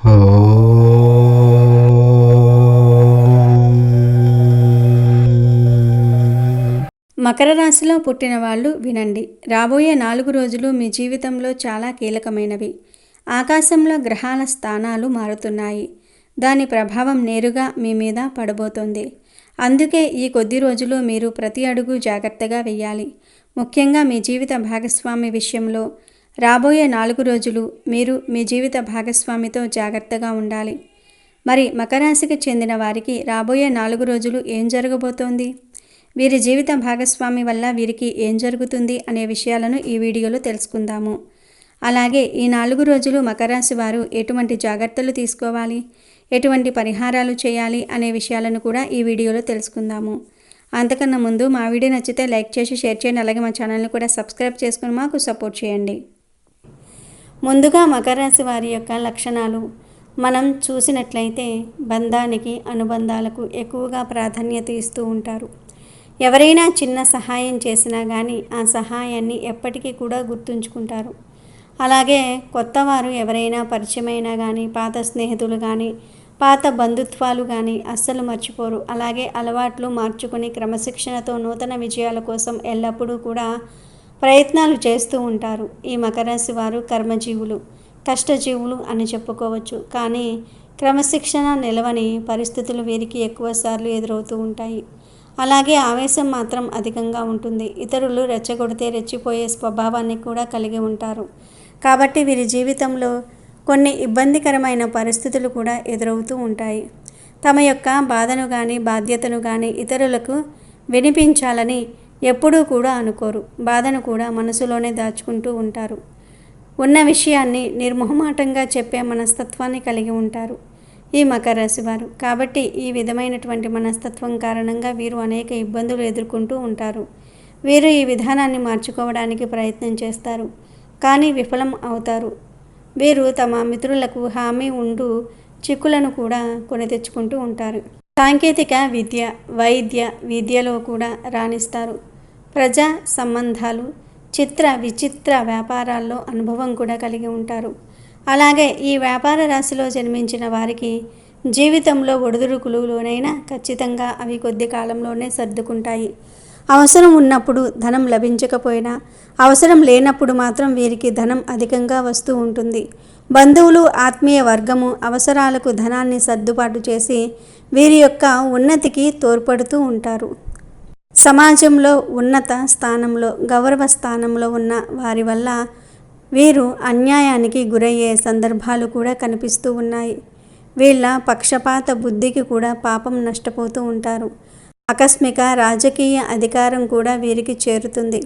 మకర రాశిలో పుట్టిన వాళ్ళు వినండి. రాబోయే 4 రోజులు మీ జీవితంలో చాలా కీలకమైనవి. ఆకాశంలో గ్రహాల స్థానాలు మారుతున్నాయి. దాని ప్రభావం నేరుగా మీ మీద పడబోతోంది. అందుకే ఈ కొద్ది రోజులు మీరు ప్రతి అడుగు జాగ్రత్తగా వెయ్యాలి. ముఖ్యంగా మీ జీవిత భాగస్వామి విషయంలో రాబోయే 4 రోజులు మీరు మీ జీవిత భాగస్వామితో జాగ్రత్తగా ఉండాలి. మరి మకర రాశికి చెందిన వారికి రాబోయే 4 రోజులు ఏం జరగబోతోంది? వీరి జీవిత భాగస్వామి వల్ల వీరికి ఏం జరుగుతుంది అనే విషయాలను ఈ వీడియోలో తెలుసుకుందాము. అలాగే ఈ 4 రోజులు మకర రాశి వారు ఎటువంటి జాగ్రత్తలు తీసుకోవాలి, ఎటువంటి పరిహారాలు చేయాలి అనే విషయాలను కూడా ఈ వీడియోలో తెలుసుకుందాము. అంతకన్నా ముందు మా వీడియో నచ్చితే లైక్ చేసి షేర్ చేయండి. అలాగే మా ఛానల్ని కూడా సబ్స్క్రైబ్ చేసుకుని మాకు సపోర్ట్ చేయండి. ముందుగా మకర రాశి వారి యొక్క లక్షణాలు మనం చూసినట్లయితే బంధానికి, అనుబంధాలకు ఎక్కువగా ప్రాధాన్యత ఇస్తూ ఉంటారు. ఎవరైనా చిన్న సహాయం చేసినా కానీ ఆ సహాయాన్ని ఎప్పటికీ కూడా గుర్తుంచుకుంటారు. అలాగే కొత్తవారు ఎవరైనా పరిచయమైనా కానీ, పాత స్నేహితులు కానీ, పాత బంధుత్వాలు కానీ అస్సలు మర్చిపోరు. అలాగే అలవాట్లు మార్చుకుని క్రమశిక్షణతో నూతన విజయాల కోసం ఎల్లప్పుడూ కూడా ప్రయత్నాలు చేస్తూ ఉంటారు. ఈ మకర రాశి వారు కర్మజీవులు, కష్టజీవులు అని చెప్పుకోవచ్చు. కానీ క్రమశిక్షణ నిలవని పరిస్థితులు వీరికి ఎక్కువసార్లు ఎదురవుతూ ఉంటాయి. అలాగే ఆవేశం మాత్రం అధికంగా ఉంటుంది. ఇతరులు రెచ్చగొడితే రెచ్చిపోయే స్వభావాన్ని కూడా కలిగి ఉంటారు. కాబట్టి వీరి జీవితంలో కొన్ని ఇబ్బందికరమైన పరిస్థితులు కూడా ఎదురవుతూ ఉంటాయి. తమ యొక్క బాధను కానీ, బాధ్యతను కానీ ఇతరులకు వినిపించాలని ఎప్పుడూ కూడా అనుకోరు. బాధను కూడా మనసులోనే దాచుకుంటూ ఉంటారు. ఉన్న విషయాన్ని నిర్మోహమాటంగా చెప్పే మనస్తత్వాన్ని కలిగి ఉంటారు ఈ మకర రాశి వారు. కాబట్టి ఈ విధమైనటువంటి మనస్తత్వం కారణంగా వీరు అనేక ఇబ్బందులు ఎదుర్కొంటూ ఉంటారు. వీరు ఈ విధానాన్ని మార్చుకోవడానికి ప్రయత్నం చేస్తారు, కానీ విఫలం అవుతారు. వీరు తమ మిత్రులకు హామీ ఉంటూ చిక్కులను కూడా కొని తెచ్చుకుంటూ ఉంటారు. సాంకేతిక విద్య, వైద్య విద్యలో కూడా రాణిస్తారు. ప్రజా సంబంధాలు, చిత్ర విచిత్ర వ్యాపారాల్లో అనుభవం కూడా కలిగి ఉంటారు. అలాగే ఈ వ్యాపార రాశిలో జన్మించిన వారికి జీవితంలో ఒడిదుడుకులు లోనైనా ఖచ్చితంగా అవి కొద్ది కాలంలోనే సర్దుకుంటాయి. అవసరం ఉన్నప్పుడు ధనం లభించకపోయినా, అవసరం లేనప్పుడు మాత్రం వీరికి ధనం అధికంగా వస్తూ ఉంటుంది. బంధువులు, ఆత్మీయ వర్గము అవసరాలకు ధనాన్ని సర్దుబాటు చేసి వీరి యొక్క ఉన్నతికి తోడ్పడుతూ ఉంటారు. సమాజంలో ఉన్నత స్థానంలో, గౌరవ స్థానంలో ఉన్న వారి వల్ల వీరు అన్యాయానికి గురయ్యే సందర్భాలు కూడా కనిపిస్తూ ఉన్నాయి. వీళ్ళ పక్షపాత బుద్ధికి కూడా పాపం నష్టపోతూ ఉంటారు. ఆకస్మిక రాజకీయ అధికారం కూడా వీరికి చేరుతుంది.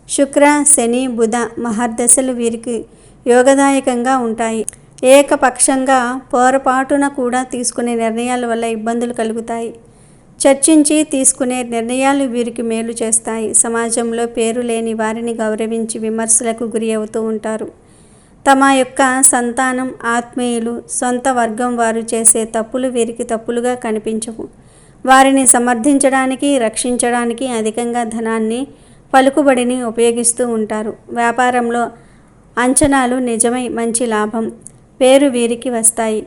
శుక్ర, శని, బుధ మహర్దశలు వీరికి యోగదాయకంగా ఉంటాయి. ఏకపక్షంగా పొరపాటున కూడా తీసుకునే నిర్ణయాల వల్ల ఇబ్బందులు కలుగుతాయి. చర్చించి తీసుకునే నిర్ణయాలు వీరికి మేలు చేస్తాయి. సమాజంలో పేరు లేని వారిని గౌరవించి విమర్శలకు గురి అవుతూ ఉంటారు. తమ యొక్క సంతానం, ఆత్మీయులు, సొంత వర్గం వారు చేసే తప్పులు వీరికి తప్పులుగా కనిపించవు. వారిని సమర్థించడానికి, రక్షించడానికి అధికంగా ధనాన్ని, పలుకుబడిని ఉపయోగిస్తూ ఉంటారు. వ్యాపారంలో అంచనాలు నిజమై మంచి లాభం, పేరు వీరికి వస్తాయి.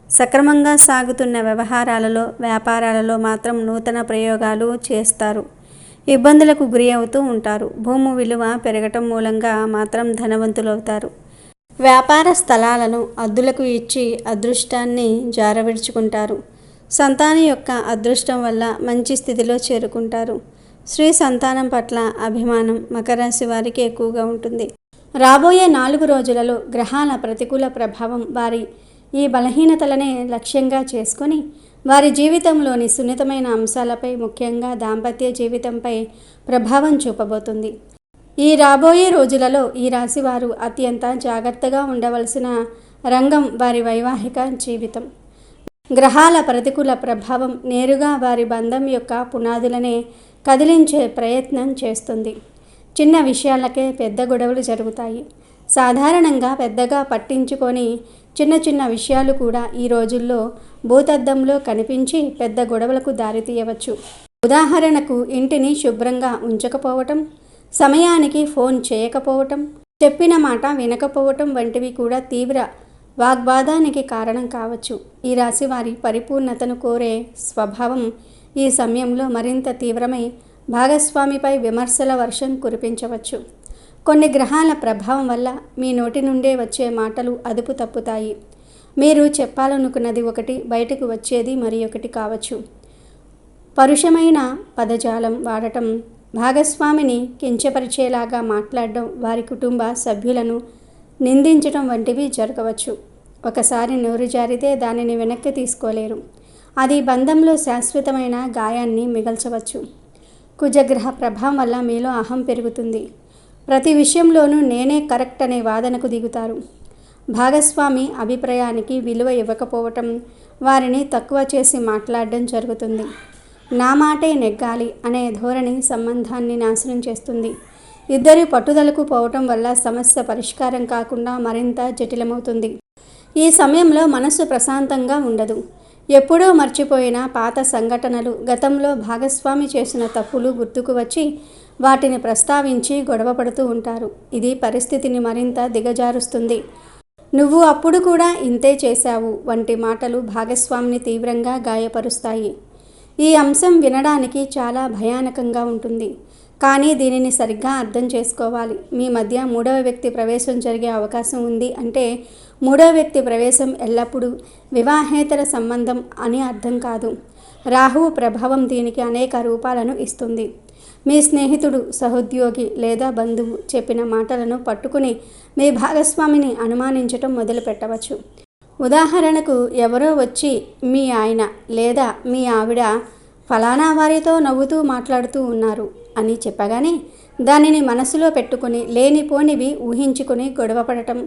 సక్రమంగా సాగుతున్న వ్యవహారాలలో, వ్యాపారాలలో మాత్రం నూతన ప్రయోగాలు చేస్తారు. ఇబ్బందులకు గురి అవుతూ ఉంటారు. భూమి విలువ పెరగటం మూలంగా మాత్రం ధనవంతులవుతారు. వ్యాపార స్థలాలను అద్దులకు ఇచ్చి అదృష్టాన్ని జారవిడుచుకుంటారు. సంతానం యొక్క అదృష్టం వల్ల మంచి స్థితిలో చేరుకుంటారు. స్త్రీ సంతానం పట్ల అభిమానం మకర రాశి వారికి ఎక్కువగా ఉంటుంది. రాబోయే 4 రోజులలో గ్రహాల ప్రతికూల ప్రభావం వారి ఈ బలహీనతలనే లక్ష్యంగా చేసుకొని వారి జీవితంలోని సున్నితమైన అంశాలపై, ముఖ్యంగా దాంపత్య జీవితంపై ప్రభావం చూపబోతుంది. ఈ రాబోయే రోజులలో ఈ రాశి వారు అత్యంత జాగ్రత్తగా ఉండవలసిన రంగం వారి వైవాహిక జీవితం. గ్రహాల ప్రతికూల ప్రభావం నేరుగా వారి బంధం యొక్క పునాదులనే కదిలించే ప్రయత్నం చేస్తుంది. చిన్న విషయాలకే పెద్ద గొడవలు జరుగుతాయి. సాధారణంగా పెద్దగా పట్టించుకొని చిన్న చిన్న విషయాలు కూడా ఈ రోజుల్లో భూతద్దంలో కనిపించి పెద్ద గొడవలకు దారితీయవచ్చు. ఉదాహరణకు ఇంటిని శుభ్రంగా ఉంచకపోవటం, సమయానికి ఫోన్ చేయకపోవటం, చెప్పిన మాట వినకపోవటం వంటివి కూడా తీవ్ర వాగ్వాదానికి కారణం కావచ్చు. ఈ రాశి వారి పరిపూర్ణతను కోరే స్వభావం ఈ సమయంలో మరింత తీవ్రమై భాగస్వామిపై విమర్శల వర్షం కురిపించవచ్చు. కొన్ని గ్రహాల ప్రభావం వల్ల మీ నోటి నుండే వచ్చే మాటలు అదుపు తప్పుతాయి. మీరు చెప్పాలనుకున్నది ఒకటి, బయటకు వచ్చేది మరి ఒకటి కావచ్చు. పరుషమైన పదజాలం వాడటం, భాగస్వామిని కించపరిచేలాగా మాట్లాడడం, వారి కుటుంబ సభ్యులను నిందించడం వంటివి జరగవచ్చు. ఒకసారి నోరు జారితే దానిని వెనక్కి తీసుకోలేరు. అది బంధంలో శాశ్వతమైన గాయాన్ని మిగల్చవచ్చు. కుజగ్రహ ప్రభావం వల్ల మీలో అహం పెరుగుతుంది. ప్రతి విషయంలోనూ నేనే కరెక్ట్ అనే వాదనకు దిగుతారు. భాగస్వామి అభిప్రాయానికి విలువ ఇవ్వకపోవటం, వారిని తక్కువ చేసి మాట్లాడడం జరుగుతుంది. నా మాటే నెగ్గాలి అనే ధోరణి సంబంధాన్ని నాశనం చేస్తుంది. ఇద్దరి పట్టుదలకు పోవటం వల్ల సమస్య పరిష్కారం కాకుండా మరింత జటిలమవుతుంది. ఈ సమయంలో మనసు ప్రశాంతంగా ఉండదు. ఎప్పుడో మర్చిపోయిన పాత సంఘటనలు, గతంలో భాగస్వామి చేసిన తప్పులు గుర్తుకు వచ్చి వాటిని ప్రస్తావించి గొడవ పడుతూ ఉంటారు. ఇది పరిస్థితిని మరింత దిగజారుస్తుంది. నువ్వు అప్పుడు కూడా ఇంతే చేశావు వంటి మాటలు భాగస్వామిని తీవ్రంగా గాయపరుస్తాయి. ఈ అంశం వినడానికి చాలా భయానకంగా ఉంటుంది. కానీ దీనిని సరిగ్గా అర్థం చేసుకోవాలి. మీ మధ్య మూడవ వ్యక్తి ప్రవేశం జరిగే అవకాశం ఉంది అంటే మూడవ వ్యక్తి ప్రవేశం ఎల్లప్పుడూ వివాహేతర సంబంధం అని అర్థం కాదు. రాహువు ప్రభావం దీనికి అనేక రూపాలను ఇస్తుంది. మీ స్నేహితుడు, సహోద్యోగి లేదా బంధువు చెప్పిన మాటలను పట్టుకుని మీ భాగస్వామిని అనుమానించటం మొదలు పెట్టవచ్చు. ఉదాహరణకు, ఎవరో వచ్చి మీ ఆయన లేదా మీ ఆవిడ ఫలానా వారితో నవ్వుతూ మాట్లాడుతూ ఉన్నారు అని చెప్పగానే దానిని మనసులో పెట్టుకుని లేనిపోనివి ఊహించుకుని గొడవపడటం.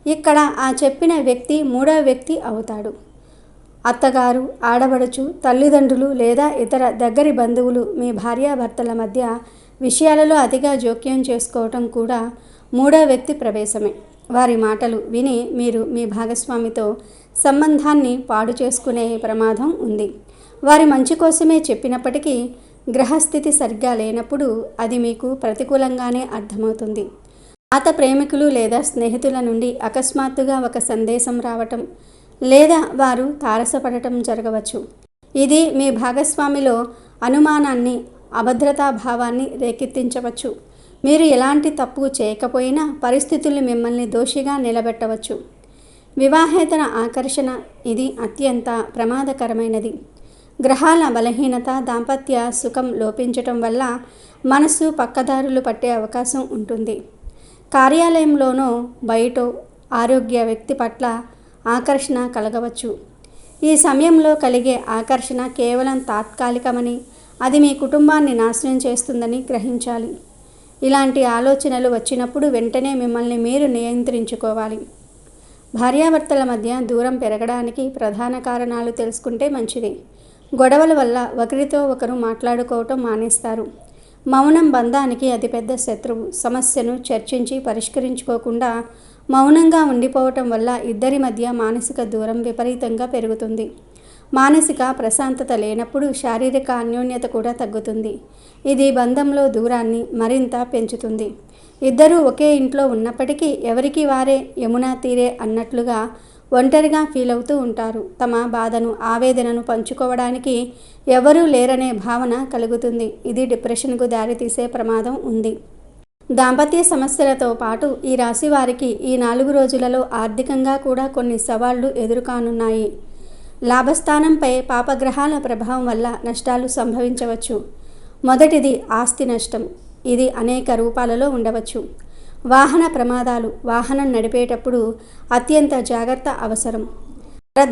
ఇక్కడ ఆ చెప్పిన వ్యక్తి మూడవ వ్యక్తి అవుతాడు. అత్తగారు, ఆడబడుచు, తల్లిదండ్రులు లేదా ఇతర దగ్గరి బంధువులు మీ భార్యాభర్తల మధ్య విషయాలలో అతిగా జోక్యం చేసుకోవటం కూడా మూడవ వ్యక్తి ప్రవేశమే. వారి మాటలు విని మీరు మీ భాగస్వామితో సంబంధాన్ని పాడు చేసుకునే ప్రమాదం ఉంది. వారి మంచి కోసమే చెప్పినప్పటికీ గ్రహస్థితి సరిగ్గా లేనప్పుడు అది మీకు ప్రతికూలంగానే అర్థమవుతుంది. పాత ప్రేమికులు లేదా స్నేహితుల నుండి అకస్మాత్తుగా ఒక సందేశం రావటం లేదా వారు తారసపడటం జరగవచ్చు. ఇది మీ భాగస్వామిలో అనుమానాన్ని, అభద్రతాభావాన్ని రేకెత్తించవచ్చు. మీరు ఎలాంటి తప్పు చేయకపోయినా పరిస్థితులు మిమ్మల్ని దోషిగా నిలబెట్టవచ్చు. వివాహేతర ఆకర్షణ, ఇది అత్యంత ప్రమాదకరమైనది. గ్రహాల బలహీనత, దాంపత్య సుఖం లోపించటం వల్ల మనసు పక్కదారులు పట్టే అవకాశం ఉంటుంది. కార్యాలయంలోనో బయటో ఆరోగ్య వ్యక్తి పట్ల ఆకర్షణ కలగవచ్చు. ఈ సమయంలో కలిగే ఆకర్షణ కేవలం తాత్కాలికమని, అది మీ కుటుంబాన్ని నాశనం చేస్తుందని గ్రహించాలి. ఇలాంటి ఆలోచనలు వచ్చినప్పుడు వెంటనే మిమ్మల్ని మీరు నియంత్రించుకోవాలి. భార్యాభర్తల మధ్య దూరం పెరగడానికి ప్రధాన కారణాలు తెలుసుకుంటే మంచిది. గొడవల వల్ల ఒకరితో ఒకరు మాట్లాడుకోవటం మానేస్తారు. మౌనం బంధానికి అతిపెద్ద శత్రువు. సమస్యను చర్చించి పరిష్కరించుకోకుండా మౌనంగా ఉండిపోవటం వల్ల ఇద్దరి మధ్య మానసిక దూరం విపరీతంగా పెరుగుతుంది. మానసిక ప్రశాంతత లేనప్పుడు శారీరక అన్యోన్యత కూడా తగ్గుతుంది. ఇది బంధంలో దూరాన్ని మరింత పెంచుతుంది. ఇద్దరూ ఒకే ఇంట్లో ఉన్నప్పటికీ ఎవరికి వారే యమునా తీరే అన్నట్లుగా ఒంటరిగా ఫీల్ అవుతూ ఉంటారు. తమ బాధను, ఆవేదనను పంచుకోవడానికి ఎవరూ లేరనే భావన కలుగుతుంది. ఇది డిప్రెషన్కు దారితీసే ప్రమాదం ఉంది. దాంపత్య సమస్యలతో పాటు ఈ రాశి వారికి ఈ 4 రోజులలో ఆర్థికంగా కూడా కొన్ని సవాళ్లు ఎదురుకానున్నాయి. లాభస్థానంపై పాపగ్రహాల ప్రభావం వల్ల నష్టాలు సంభవించవచ్చు. మొదటిది ఆస్తి నష్టం. ఇది అనేక రూపాలలో ఉండవచ్చు. వాహన ప్రమాదాలు. వాహనం నడిపేటప్పుడు అత్యంత జాగ్రత్త అవసరం.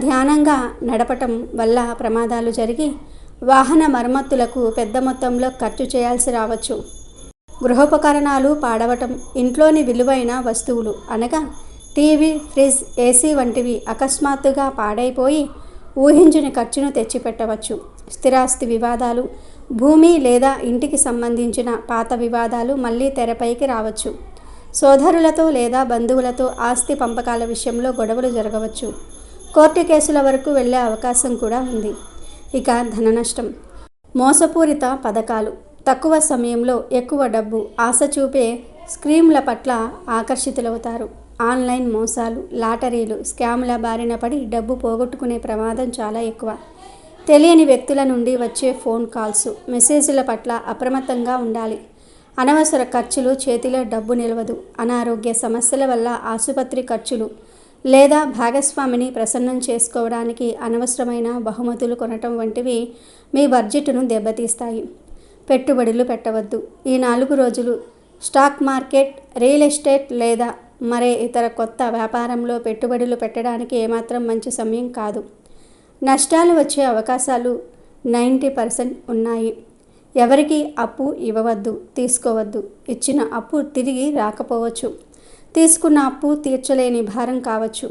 ధ్యానంగా నడపటం వల్ల ప్రమాదాలు జరిగి వాహన మరమ్మతులకు పెద్ద మొత్తంలో ఖర్చు చేయాల్సి రావచ్చు. గృహోపకరణాలు పాడవటం. ఇంట్లోని విలువైన వస్తువులు అనగా టీవీ, ఫ్రిడ్జ్, ఏసీ వంటివి అకస్మాత్తుగా పాడైపోయి ఊహించని ఖర్చును తెచ్చిపెట్టవచ్చు. స్థిరాస్తి వివాదాలు. భూమి లేదా ఇంటికి సంబంధించిన పాత వివాదాలు మళ్ళీ తెరపైకి రావచ్చు. సోదరులతో లేదా బంధువులతో ఆస్తి పంపకాల విషయంలో గొడవలు జరగవచ్చు. కోర్టు కేసుల వరకు వెళ్ళే అవకాశం కూడా ఉంది. ఇక ధన నష్టం. మోసపూరిత పథకాలు. తక్కువ సమయంలో ఎక్కువ డబ్బు ఆశ చూపే స్కీమ్ల పట్ల ఆకర్షితులవుతారు. ఆన్లైన్ మోసాలు, లాటరీలు, స్కాముల బారిన పడి డబ్బు పోగొట్టుకునే ప్రమాదం చాలా ఎక్కువ. తెలియని వ్యక్తుల నుండి వచ్చే ఫోన్ కాల్స్, మెసేజ్ల పట్ల అప్రమత్తంగా ఉండాలి. అనవసర ఖర్చులు, చేతిలో డబ్బు నిలవదు. అనారోగ్య సమస్యల వల్ల ఆసుపత్రి ఖర్చులు లేదా భాగస్వామిని ప్రసన్నం చేసుకోవడానికి అనవసరమైన బహుమతులు కొనటం వంటివి మీ బడ్జెట్ను దెబ్బతీస్తాయి. పెట్టుబడులు పెట్టవద్దు. ఈ 4 రోజులు స్టాక్ మార్కెట్, రియల్ ఎస్టేట్ లేదా మరే ఇతర కొత్త వ్యాపారంలో పెట్టుబడులు పెట్టడానికి ఏమాత్రం మంచి సమయం కాదు. నష్టాలు వచ్చే అవకాశాలు 90% ఉన్నాయి. ఎవరికి అప్పు ఇవ్వవద్దు, తీసుకోవద్దు. ఇచ్చిన అప్పు తిరిగి రాకపోవచ్చు. తీసుకున్న అప్పు తీర్చలేని భారం కావచ్చు.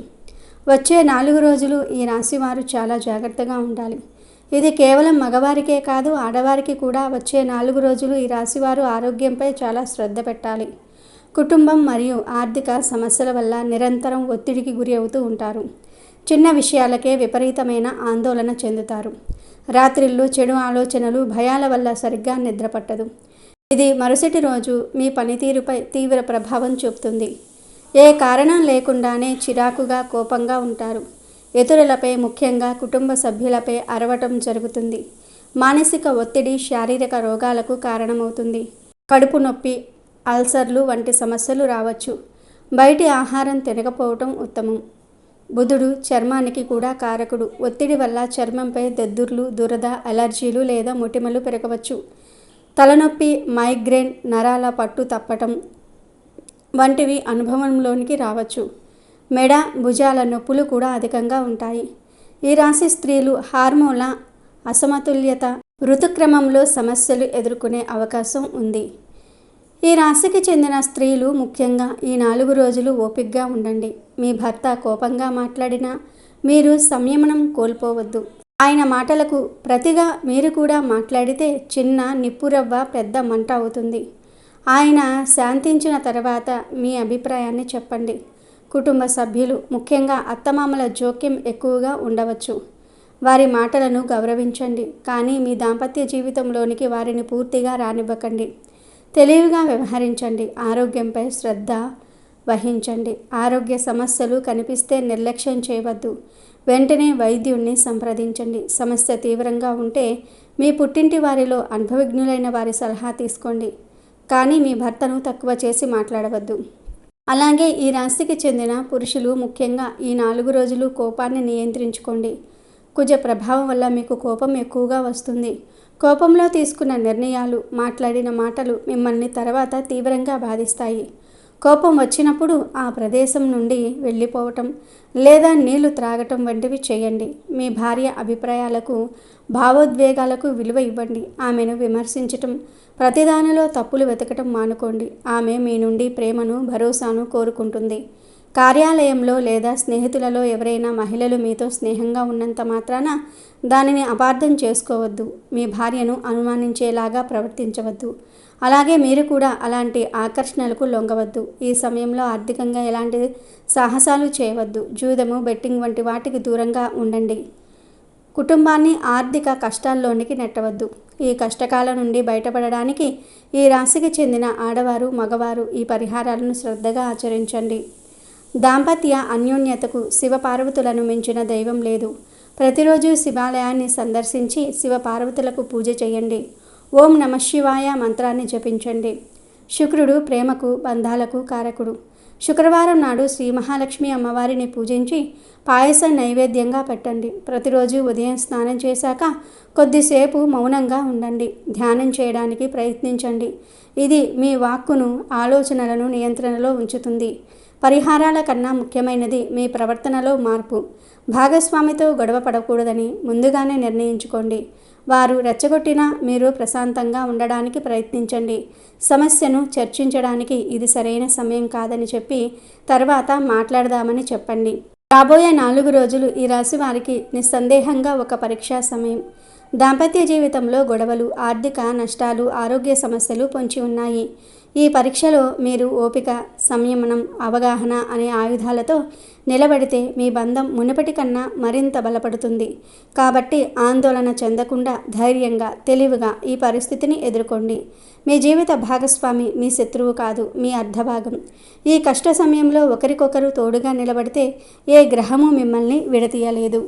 వచ్చే 4 రోజులు ఈ రాశివారు చాలా జాగ్రత్తగా ఉండాలి. ఇది కేవలం మగవారికే కాదు, ఆడవారికి కూడా. వచ్చే 4 రోజులు ఈ రాశివారు ఆరోగ్యంపై చాలా శ్రద్ధ పెట్టాలి. కుటుంబం మరియు ఆర్థిక సమస్యల వల్ల నిరంతరం ఒత్తిడికి గురి అవుతూ ఉంటారు. చిన్న విషయాలకే విపరీతమైన ఆందోళన చెందుతారు. రాత్రిళ్ళు చెడు ఆలోచనలు, భయాల వల్ల సరిగ్గా నిద్రపట్టదు. ఇది మరుసటి రోజు మీ పనితీరుపై తీవ్ర ప్రభావం చూపుతుంది. ఏ కారణం లేకుండానే చిరాకుగా, కోపంగా ఉంటారు. ఇతరులపై, ముఖ్యంగా కుటుంబ సభ్యులపై అరవటం జరుగుతుంది. మానసిక ఒత్తిడి శారీరక రోగాలకు కారణమవుతుంది. కడుపు నొప్పి, అల్సర్లు వంటి సమస్యలు రావచ్చు. బయటి ఆహారం తినకపోవటం ఉత్తమం. బుధుడు చర్మానికి కూడా కారకుడు. ఒత్తిడి వల్ల చర్మంపై దద్దుర్లు, దురద, అలర్జీలు లేదా మొటిమలు పెరగవచ్చు. తలనొప్పి, మైగ్రేన్, నరాల పట్టు తప్పటం వంటివి అనుభవంలోనికి రావచ్చు. మెడ, భుజాల నొప్పులు కూడా అధికంగా ఉంటాయి. ఈ రాశి స్త్రీలు హార్మోన్ల అసమతుల్యత, ఋతుక్రమంలో సమస్యలు ఎదుర్కొనే అవకాశం ఉంది. ఈ రాశికి చెందిన స్త్రీలు ముఖ్యంగా ఈ 4 రోజులు ఓపికగా ఉండండి. మీ భర్త కోపంగా మాట్లాడినా మీరు సంయమనం కోల్పోవద్దు. ఆయన మాటలకు ప్రతిగా మీరు కూడా మాట్లాడితే చిన్న నిప్పురవ్వ పెద్ద మంట అవుతుంది. ఆయన శాంతించిన తర్వాత మీ అభిప్రాయాన్ని చెప్పండి. కుటుంబ సభ్యులు, ముఖ్యంగా అత్తమామల జోక్యం ఎక్కువగా ఉండవచ్చు. వారి మాటలను గౌరవించండి, కానీ మీ దాంపత్య జీవితంలోనికి వారిని పూర్తిగా రానివ్వకండి. తెలివిగా వ్యవహరించండి. ఆరోగ్యంపై శ్రద్ధ వహించండి. ఆరోగ్య సమస్యలు కనిపిస్తే నిర్లక్ష్యం చేయవద్దు. వెంటనే వైద్యుణ్ణి సంప్రదించండి. సమస్య తీవ్రంగా ఉంటే మీ పుట్టింటి వారిలో అనుభవజ్ఞులైన వారి సలహా తీసుకోండి, కానీ మీ భర్తను తక్కువ చేసి మాట్లాడవద్దు. అలాగే ఈ రాశికి చెందిన పురుషులు ముఖ్యంగా ఈ 4 రోజులు కోపాన్ని నియంత్రించుకోండి. కుజ ప్రభావం వల్ల మీకు కోపం ఎక్కువగా వస్తుంది. కోపంలో తీసుకున్న నిర్ణయాలు, మాట్లాడిన మాటలు మిమ్మల్ని తర్వాత తీవ్రంగా బాధిస్తాయి. కోపం వచ్చినప్పుడు ఆ ప్రదేశం నుండి వెళ్ళిపోవటం లేదా నీళ్లు త్రాగటం వంటివి చేయండి. మీ భార్య అభిప్రాయాలకు, భావోద్వేగాలకు విలువ ఇవ్వండి. ఆమెను విమర్శించటం, ప్రతిదానిలో తప్పులు వెతకటం మానుకోండి. ఆమె మీ నుండి ప్రేమను, భరోసాను కోరుకుంటుంది. కార్యాలయంలో లేదా స్నేహితులలో ఎవరైనా మహిళలు మీతో స్నేహంగా ఉన్నంత మాత్రాన దానిని అపార్థం చేసుకోవద్దు. మీ భార్యను అనుమానించేలాగా ప్రవర్తించవద్దు. అలాగే మీరు కూడా అలాంటి ఆకర్షణలకు లొంగవద్దు. ఈ సమయంలో ఆర్థికంగా ఎలాంటి సాహసాలు చేయవద్దు. జూదము, బెట్టింగ్ వంటి వాటికి దూరంగా ఉండండి. కుటుంబాన్ని ఆర్థిక కష్టాల్లోనికి నెట్టవద్దు. ఈ కష్టకాలం నుండి బయటపడడానికి ఈ రాశికి చెందిన ఆడవారు, మగవారు ఈ పరిహారాలను శ్రద్ధగా ఆచరించండి. దాంపత్య అన్యోన్యతకు శివపార్వతులను మించిన దైవం లేదు. ప్రతిరోజు శివాలయాన్ని సందర్శించి శివపార్వతులకు పూజ చేయండి. ఓం నమః శివాయ మంత్రాన్ని జపించండి. శుక్రుడు ప్రేమకు, బంధాలకు కారకుడు. శుక్రవారం నాడు శ్రీ మహాలక్ష్మి అమ్మవారిని పూజించి పాయసం నైవేద్యంగా పెట్టండి. ప్రతిరోజు ఉదయం స్నానం చేశాక కొద్దిసేపు మౌనంగా ఉండండి. ధ్యానం చేయడానికి ప్రయత్నించండి. ఇది మీ వాక్కును, ఆలోచనలను నియంత్రణలో ఉంచుతుంది. పరిహారాల కన్నా ముఖ్యమైనది మీ ప్రవర్తనలో మార్పు. భాగస్వామితో గొడవ పడకూడదని ముందుగానే నిర్ణయించుకోండి. వారు రెచ్చగొట్టినా మీరు ప్రశాంతంగా ఉండడానికి ప్రయత్నించండి. సమస్యను చర్చించడానికి ఇది సరైన సమయం కాదని చెప్పి తర్వాత మాట్లాడదామని చెప్పండి. రాబోయే 4 రోజులు ఈ రాశి వారికి నిస్సందేహంగా ఒక పరీక్షా సమయం. దాంపత్య జీవితంలో గొడవలు, ఆర్థిక నష్టాలు, ఆరోగ్య సమస్యలు పొంచి ఉన్నాయి. ఈ పరీక్షలో మీరు ఓపిక, సంయమనం, అవగాహన అనే ఆయుధాలతో నిలబడితే మీ బంధం మునుపటి కన్నా మరింత బలపడుతుంది. కాబట్టి ఆందోళన చెందకుండా ధైర్యంగా, తెలివిగా ఈ పరిస్థితిని ఎదుర్కోండి. మీ జీవిత భాగస్వామి మీ శత్రువు కాదు, మీ అర్ధభాగం. ఈ కష్ట సమయంలో ఒకరికొకరు తోడుగా నిలబడితే ఏ గ్రహము మిమ్మల్ని విడదీయలేదు.